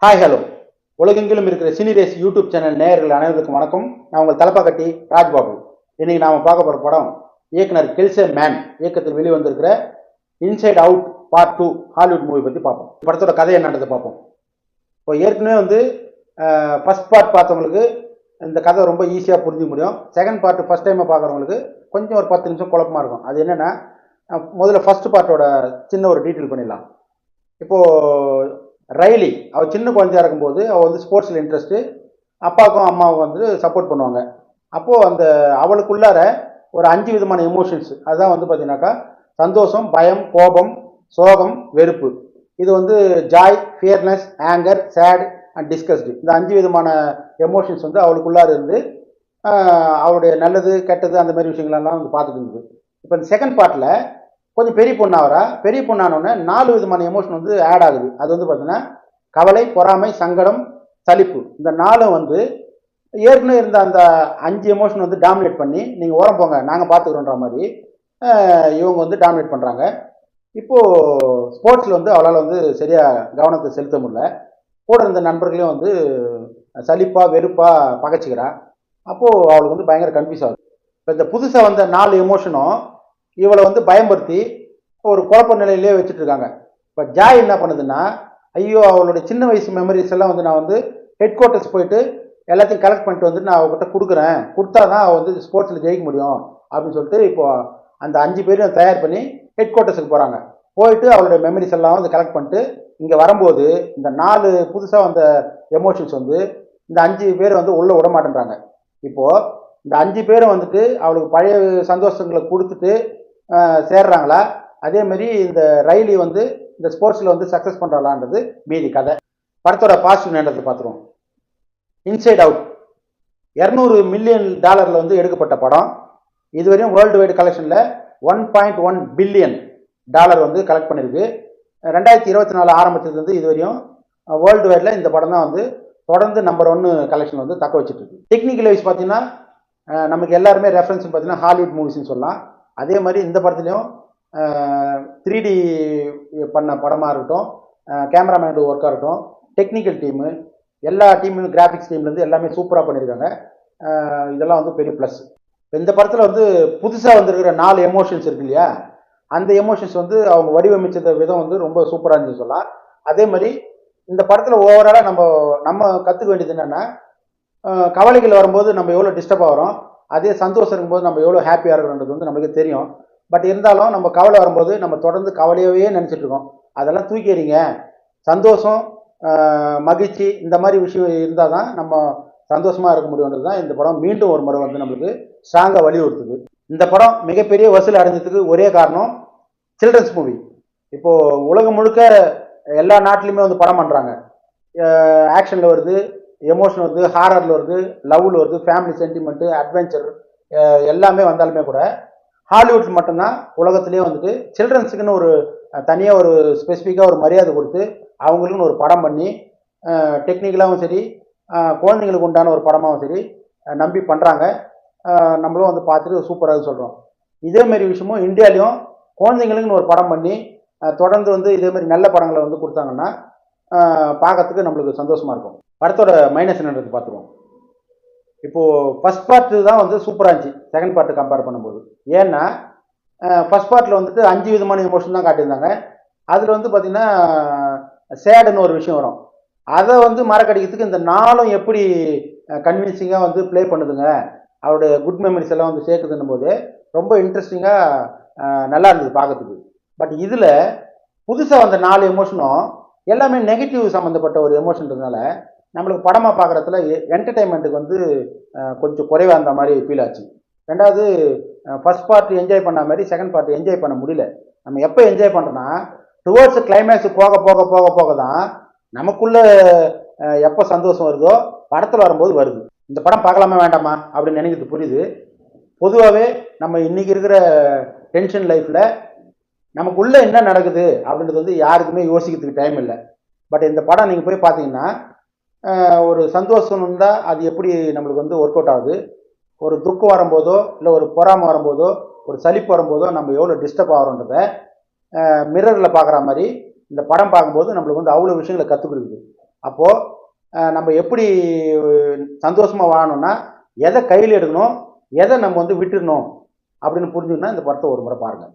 Hi hello உலகெங்கிலும் இருக்கிற cine race YouTube channel நேயர்கள் அனைவருக்கும் வணக்கம். நான் உங்கள் தலப்பாக்கட்டி ராஜ்பாபு. இன்னைக்கு நாம் பார்க்க போகிற படம் இயக்குனர் கெல்சே மேன் இயக்கத்தில் வெளிவந்திருக்கிற inside out part 2 Hollywood movie பற்றி பார்ப்போம். படத்தோட கதை என்னன்றதை பார்ப்போம். இப்போ ஏற்கனவே ஃபர்ஸ்ட் பார்ட் பார்த்தவங்களுக்கு இந்த கதை ரொம்ப ஈஸியாக புரிஞ்சுக்க முடியும். செகண்ட் பார்ட் ஃபர்ஸ்ட் டைமை பார்க்குறவங்களுக்கு கொஞ்சம் ஒரு 10 நிமிஷம் குழப்பமாக இருக்கும். அது என்னென்னா, முதல்ல ஃபர்ஸ்ட் பார்ட்டோட சின்ன ஒரு டீட்டெயில் பண்ணிடலாம். இப்போது ரைலி அவள் சின்ன குழந்தையாக இருக்கும்போது அவள் ஸ்போர்ட்ஸில் இன்ட்ரெஸ்ட்டு, அப்பாவுக்கும் அம்மாவுக்கும் சப்போர்ட் பண்ணுவாங்க. அப்போது அவளுக்குள்ளார ஒரு 5 விதமான எமோஷன்ஸ், அதுதான் பார்த்தீங்கன்னாக்கா சந்தோஷம், பயம், கோபம், சோகம், வெறுப்பு. இது joy, fearness, anger, sad and disgusted. இந்த 5 விதமான எமோஷன்ஸ் அவளுக்குள்ளார இருந்து அவளுடைய நல்லது கெட்டது அந்த மாதிரி விஷயங்களெல்லாம் பார்த்துட்டு இருந்தது. இப்போ இந்த செகண்ட் பார்ட்டில் கொஞ்சம் பெரிய பொண்ணாகிறா. பெரிய பொண்ணானோடனே 4 விதமான எமோஷன் ஆட் ஆகுது. அது பார்த்தீங்கன்னா கவலை, பொறாமை, சங்கடம், சலிப்பு. இந்த 4 ஏற்கனவே இருந்த அந்த 5 எமோஷன் டாமினேட் பண்ணி நீங்கள் ஓரம் போங்க நாங்கள் பார்த்துக்கிறோன்ற மாதிரி இவங்க டாமினேட் பண்ணுறாங்க. இப்போது ஸ்போர்ட்ஸில் அவளால் சரியாக கவனத்தை செலுத்த முடியல. கூட இருந்த நண்பர்களையும் சலிப்பாக வெறுப்பாக பகைச்சிக்கிறா. அப்போது அவளுக்கு பயங்கர கன்ஃபியூஸ் ஆகுது. இப்போ இந்த புதுசாக வந்த 4 எமோஷனும் இவளை பயன்படுத்தி ஒரு குழப்ப நிலையிலே வச்சுட்டு இருக்காங்க. இப்போ ஜாய் என்ன பண்ணுதுன்னா, ஐயோ அவளுடைய சின்ன வயசு மெமரிஸ் எல்லாம் நான் ஹெட் குவார்ட்டர்ஸ் போயிட்டு எல்லாத்தையும் கலெக்ட் பண்ணிட்டு நான் அவகிட்ட கொடுக்குறேன், கொடுத்தா தான் அவள் ஸ்போர்ட்ஸில் ஜெயிக்க முடியும் அப்படின்னு சொல்லிட்டு இப்போ அந்த 5 பேரும் தயார் பண்ணி ஹெட் குவார்ட்டர்ஸுக்கு போகிறாங்க. போயிட்டு அவளுடைய மெமரிஸ் எல்லாம் கலெக்ட் பண்ணிட்டு இங்கே வரும்போது இந்த 4 புதுசாக வந்த எமோஷன்ஸ் இந்த 5 பேர் உள்ளே விட மாட்டேன்றாங்க. இப்போது இந்த 5 பேரும் அவளுக்கு பழைய சந்தோஷங்களை கொடுத்துட்டு சேர்றாங்களா, அதே மாதிரி இந்த ரைலி இந்த ஸ்போர்ட்ஸில் சக்ஸஸ் பண்ணுறாளான்றது மீதி கதை. படத்தோட பாசிட்டிவ் நேரத்தை பார்த்துருவோம். இன்சைட் அவுட் $200 மில்லியன் எடுக்கப்பட்ட படம். இதுவரையும் வேர்ல்டு வைடு கலெக்ஷனில் $1.1 பில்லியன் கலெக்ட் பண்ணியிருக்கு. 2024 ஆரம்பிச்சது இதுவரையும் வேர்ல்டு வைடில் இந்த படம் தான் தொடர்ந்து நம்பர் 1 கலெக்ஷன் தக்க வச்சுட்டு இருக்கு. டெக்னிக்கல் வைஸ் பார்த்தீங்கன்னா நமக்கு எல்லாருமே ரெஃபரன்ஸ் பார்த்தீங்கன்னா ஹாலிவுட் மூவிஸ்ன்னு சொல்லலாம். அதே மாதிரி இந்த படத்துலையும் 3D பண்ண படமாக இருக்கட்டும், கேமராமேனோட ஒர்க்காக இருக்கட்டும், டெக்னிக்கல் டீமு எல்லா டீமும் கிராஃபிக்ஸ் டீம்லேருந்து எல்லாமே சூப்பராக பண்ணியிருக்காங்க. இதெல்லாம் பெரிய ப்ளஸ். இந்த படத்தில் புதுசாக வந்திருக்கிற 4 எமோஷன்ஸ் இருக்கு இல்லையா, அந்த எமோஷன்ஸ் அவங்க வடிவமைச்ச விதம் ரொம்ப சூப்பராக இருந்துச்சு சொல்லலாம். அதே மாதிரி இந்த படத்தில் ஓவராலாக நம்ம கற்றுக்க வேண்டியது என்னென்னா, கவலைகள் வரும்போது நம்ம எவ்வளோ டிஸ்டர்ப் ஆகிறோம், அதே சந்தோஷம் இருக்கும்போது நம்ம எவ்வளோ ஹாப்பியாக இருக்கிறோன்றது நமக்கு தெரியும். பட் இருந்தாலும் நம்ம கவலை வரும்போது நம்ம தொடர்ந்து கவலையவே நினச்சிட்டு இருக்கோம். அதெல்லாம் தூக்கி எறிங்க. சந்தோஷம், மகிழ்ச்சி இந்த மாதிரி விஷயம் இருந்தால் தான் நம்ம சந்தோஷமாக இருக்க முடியுன்றது தான் இந்த படம் மீண்டும் ஒரு முறை நம்மளுக்கு ஸ்ட்ராங்காக வலியுறுத்துது. இந்த படம் மிகப்பெரிய வசூல் அடைஞ்சதுக்கு ஒரே காரணம் சில்ட்ரன்ஸ் மூவி. இப்போது உலகம் முழுக்க எல்லா நாட்டிலையுமே படம் பண்ணுறாங்க. ஆக்ஷனில் வருது, எமோஷன் வருது, ஹாரரில் வருது, லவ்வில் வருது, ஃபேமிலி சென்டிமெண்ட்டு, அட்வென்ச்சர் எல்லாமே வந்தாலுமே கூட ஹாலிவுட் மட்டும்தான் உலகத்துலேயே சில்ட்ரன்ஸுக்குன்னு ஒரு தனியாக ஒரு ஸ்பெசிஃபிக்காக ஒரு மரியாதை கொடுத்து அவங்களுக்குன்னு ஒரு படம் பண்ணி டெக்னிக்கலாகவும் சரி, குழந்தைங்களுக்கு உண்டான ஒரு படமாகவும் சரி நம்பி பண்ணுறாங்க. நம்மளும் பார்த்துட்டு சூப்பராக சொல்கிறோம். இதேமாரி விஷயமும் இந்தியாலையும் குழந்தைங்களுக்குன்னு ஒரு படம் பண்ணி தொடர்ந்து இதேமாரி நல்ல படங்களை கொடுத்தாங்கன்னா பார்க்கறதுக்கு நம்மளுக்கு சந்தோஷமாக இருக்கும். படத்தோட மைனஸ் என்னன்றது பார்த்துருவோம். இப்போது ஃபஸ்ட் பார்ட்டு தான் சூப்பராக இருந்துச்சு செகண்ட் பார்ட்டு கம்பேர் பண்ணும்போது. ஏன்னா ஃபஸ்ட் பார்ட்டில் 5 விதமான எமோஷன் தான் காட்டியிருந்தாங்க. அதில் பார்த்திங்கன்னா சேடுன்னு ஒரு விஷயம் வரும். அதை மறக்கடிக்கிறதுக்கு இந்த 4 எப்படி கன்வின்சிங்காக ப்ளே பண்ணுதுங்க, அவருடைய குட் மெமரிஸ் எல்லாம் சேர்க்குதுன்னும் போது ரொம்ப இன்ட்ரெஸ்டிங்காக நல்லா இருந்தது பார்க்கறதுக்கு. பட் இதில் புதுசாக வந்த 4 எமோஷனும் எல்லாமே நெகட்டிவ் சம்மந்தப்பட்ட ஒரு எமோஷன்றதுனால நம்மளுக்கு படமாக பார்க்குறதுல என்டர்டெயின்மெண்ட்டுக்கு கொஞ்சம் குறைவாக இருந்த மாதிரி ஃபீல் ஆச்சு. ரெண்டாவது, ஃபஸ்ட் பார்ட் என்ஜாய் பண்ண மாதிரி செகண்ட் பார்ட் என்ஜாய் பண்ண முடியல. நம்ம எப்போ என்ஜாய் பண்ணுறோன்னா டுவர்ட்ஸ் கிளைமேக்ஸ் போக போக போக போக தான் நமக்குள்ளே எப்போ சந்தோஷம் வருதோ படத்தில் வரும்போது வருது. இந்த படம் பார்க்கலாமா வேண்டாமா அப்படின்னு நினைக்கிறது புரியுது. பொதுவாகவே நம்ம இன்றைக்கி இருக்கிற டென்ஷன் லைஃப்பில் நமக்குள்ளே என்ன நடக்குது அப்படின்றது யாருக்குமே யோசிக்கிறதுக்கு டைம் இல்லை. பட் இந்த படம் நீங்கள் போய் பார்த்தீங்கன்னா ஒரு சந்தோஷம் இருந்தால் அது எப்படி நம்மளுக்கு ஒர்க் அவுட் ஆகுது, ஒரு துக்கம் வரும்போதோ இல்லை ஒரு பொறாமை வரும்போதோ ஒரு சலிப்பு வரும்போதோ நம்ம எவ்வளோ டிஸ்டர்ப் ஆகிறோன்றதை மிரரில் பார்க்குற மாதிரி இந்த படம் பார்க்கும்போது நம்மளுக்கு அவ்வளோ விஷயங்களை கற்றுக் கொடுக்குது. அப்போது நம்ம எப்படி சந்தோஷமாக வாழணும்னா எதை கையில் எடுக்கணும், எதை நம்ம வந்து விட்டுடணும் அப்படின்னு புரிஞ்சுக்கணும்னா இந்த படத்தை ஒரு முறை பாருங்கள்.